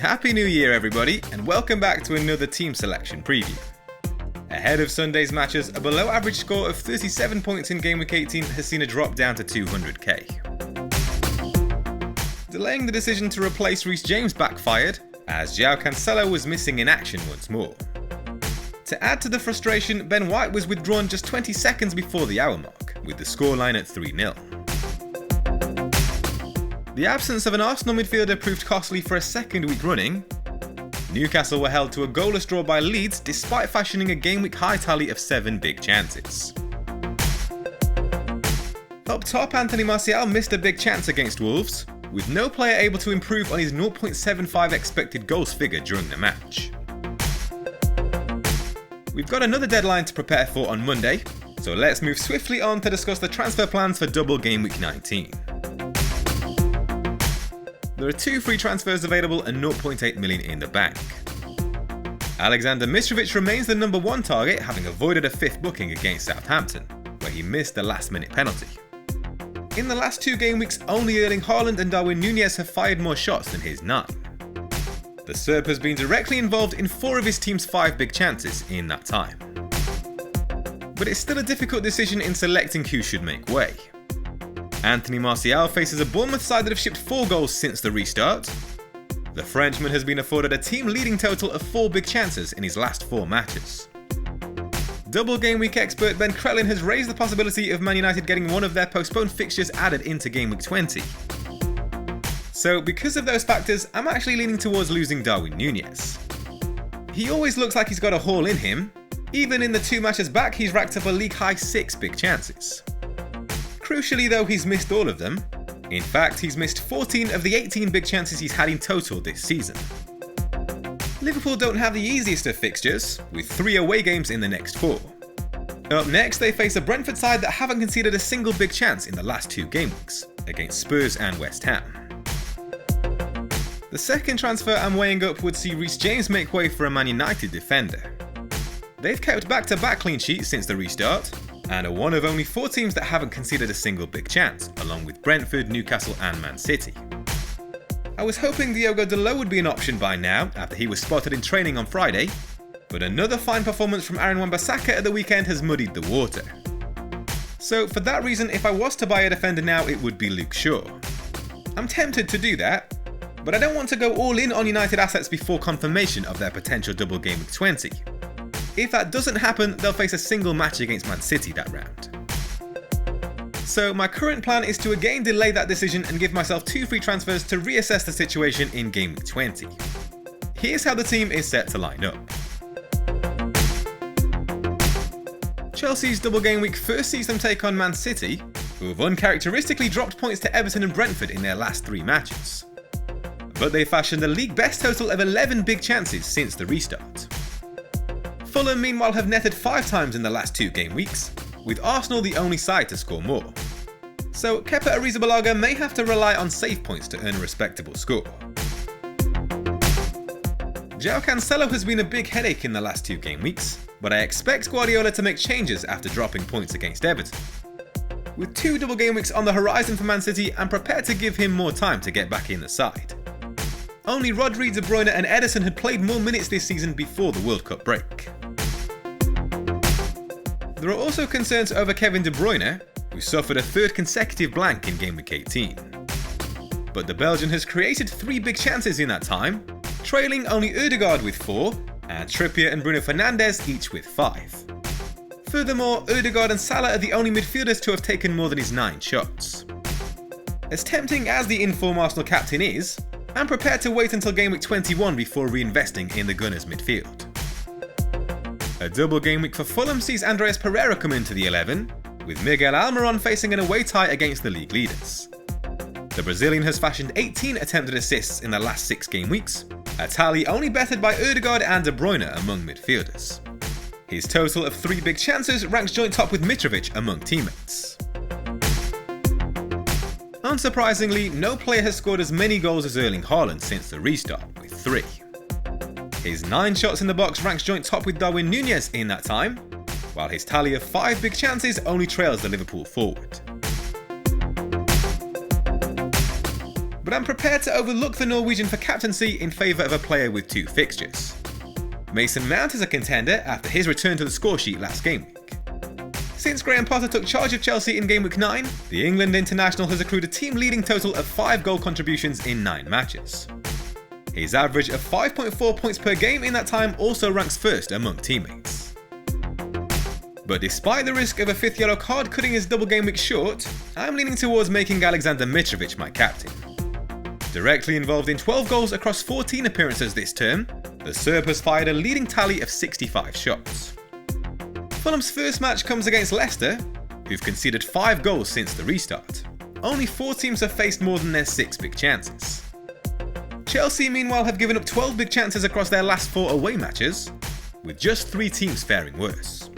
Happy New Year everybody, and welcome back to another team selection preview. Ahead of Sunday's matches, a below average score of 37 points in Gameweek 18 has seen a drop down to 200k. Delaying the decision to replace Reece James backfired, as João Cancelo was missing in action once more. To add to the frustration, Ben White was withdrawn just 20 seconds before the hour mark, with the scoreline at 3-0. The absence of an Arsenal midfielder proved costly for a second week running. Newcastle were held to a goalless draw by Leeds despite fashioning a game-week high tally of 7 big chances. Up top, Anthony Martial missed a big chance against Wolves, with no player able to improve on his 0.75 expected goals figure during the match. We've got another deadline to prepare for on Monday, so let's move swiftly on to discuss the transfer plans for double Game Week 19. There are 2 free transfers available and 0.8 million in the bank. Aleksandar Mitrovic remains the number 1 target, having avoided a 5th booking against Southampton, where he missed the last-minute penalty. In the last 2 game weeks, only Erling Haaland and Darwin Nunez have fired more shots than his 9. The Serb has been directly involved in 4 of his team's 5 big chances in that time. But it's still a difficult decision in selecting who should make way. Anthony Martial faces a Bournemouth side that have shipped 4 goals since the restart. The Frenchman has been afforded a team-leading total of 4 big chances in his last 4 matches. Double Game Week expert Ben Crellin has raised the possibility of Man United getting one of their postponed fixtures added into Game Week 20. So because of those factors, I'm actually leaning towards losing Darwin Nunez. He always looks like he's got a haul in him. Even in the 2 matches back, he's racked up a league-high 6 big chances. Crucially though, he's missed all of them. In fact, he's missed 14 of the 18 big chances he's had in total this season. Liverpool don't have the easiest of fixtures, with 3 away games in the next 4. Up next, they face a Brentford side that haven't conceded a single big chance in the last 2 game weeks, against Spurs and West Ham. The second transfer I'm weighing up would see Reece James make way for a Man United defender. They've kept back-to-back clean sheets since the restart, and are one of only 4 teams that haven't conceded a single big chance, along with Brentford, Newcastle and Man City. I was hoping Diogo Dalot would be an option by now, after he was spotted in training on Friday, but another fine performance from Aaron Wan-Bissaka at the weekend has muddied the water. So for that reason, if I was to buy a defender now, it would be Luke Shaw. I'm tempted to do that, but I don't want to go all in on United assets before confirmation of their potential double Game Week 20. If that doesn't happen, they'll face a single match against Man City that round. So my current plan is to again delay that decision and give myself 2 free transfers to reassess the situation in Game Week 20. Here's how the team is set to line up. Chelsea's double game week first sees them take on Man City, who have uncharacteristically dropped points to Everton and Brentford in their last 3 matches. But they fashioned a league best total of 11 big chances since the restart. Fulham meanwhile have netted 5 times in the last 2 game weeks, with Arsenal the only side to score more. So Kepa Arrizabalaga may have to rely on save points to earn a respectable score. João Cancelo has been a big headache in the last 2 game weeks, but I expect Guardiola to make changes after dropping points against Everton. With 2 double game weeks on the horizon for Man City, I'm prepared to give him more time to get back in the side. Only Rodri, De Bruyne and Ederson had played more minutes this season before the World Cup break. There are also concerns over Kevin De Bruyne, who suffered a 3rd consecutive blank in Game Week 18. But the Belgian has created 3 big chances in that time, trailing only Ødegaard with 4, and Trippier and Bruno Fernandes each with 5. Furthermore, Ødegaard and Salah are the only midfielders to have taken more than his 9 shots. As tempting as the inform Arsenal captain is, I'm prepared to wait until Game Week 21 before reinvesting in the Gunners' midfield. A double game week for Fulham sees Andreas Pereira come into the 11, with Miguel Almiron facing an away tie against the league leaders. The Brazilian has fashioned 18 attempted assists in the last 6 game weeks, a tally only bettered by Ødegaard and De Bruyne among midfielders. His total of 3 big chances ranks joint top with Mitrovic among teammates. Unsurprisingly, no player has scored as many goals as Erling Haaland since the restart, with 3. His 9 shots in the box ranks joint top with Darwin Nunez in that time, while his tally of 5 big chances only trails the Liverpool forward. but I'm prepared to overlook the Norwegian for captaincy in favour of a player with 2 fixtures. Mason Mount is a contender after his return to the scoresheet last game week. Since Graham Potter took charge of Chelsea in Gameweek 9, the England international has accrued a team-leading total of 5 goal contributions in 9 matches. His average of 5.4 points per game in that time also ranks first among teammates. But despite the risk of a 5th yellow card cutting his double game week short, I'm leaning towards making Aleksandar Mitrovic my captain. Directly involved in 12 goals across 14 appearances this term, the Serb has fired a leading tally of 65 shots. Fulham's first match comes against Leicester, who've conceded 5 goals since the restart. Only 4 teams have faced more than their 6 big chances. Chelsea meanwhile have given up 12 big chances across their last 4 away matches, with just 3 teams faring worse.